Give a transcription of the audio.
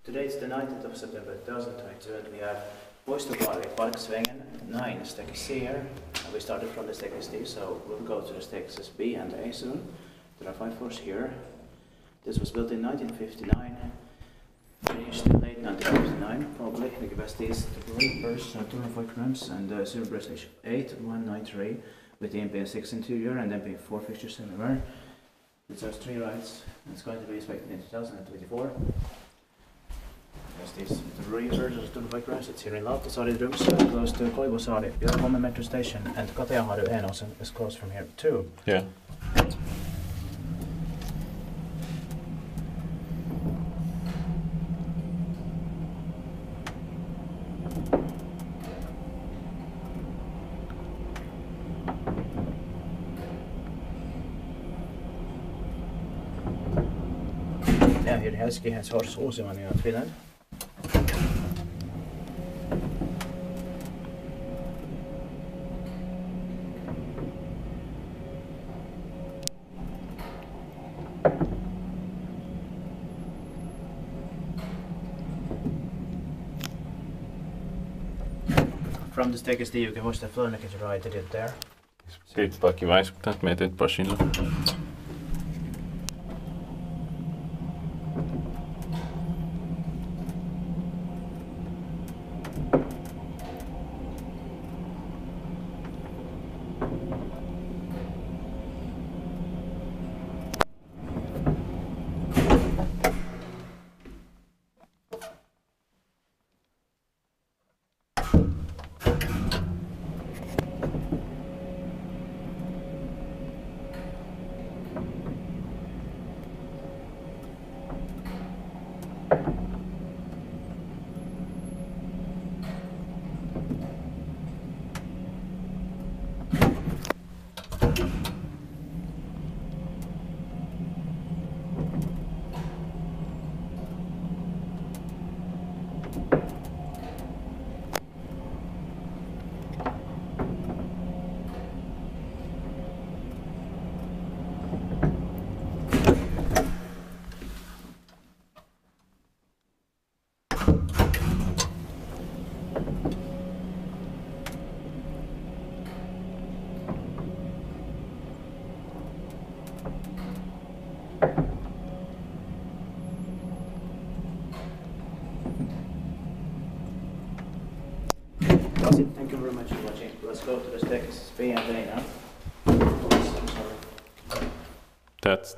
Today is the 19th of September 2022 and we have Puistokaari, Parksvängen, 9 staircases here. We started from the staircase D, so we'll go to the staircases B and A soon. There are 5 floors here. This was built in 1959, finished in late 1959 probably. The capacity is 3 berths, 205 grams and 0 berth station 8193 with the MP6 interior and MP4 fixtures everywhere. It has 3 rides. It's going to be inspected in 2024. There's these 3 versions of 205 grams. It's here in Lauttasaari rooms, close to Puistokaari, Kone metro station, and Kone is close from here too. Yeah. Now here in Helsinki has horse uusimman in Finland. From the staircase D you can watch the flow indicator right it there. Siitä vaan kiva iskuttaa, että mietit pasina. That's it. Thank you very much for watching. Let's go to the staircase B and A now. That's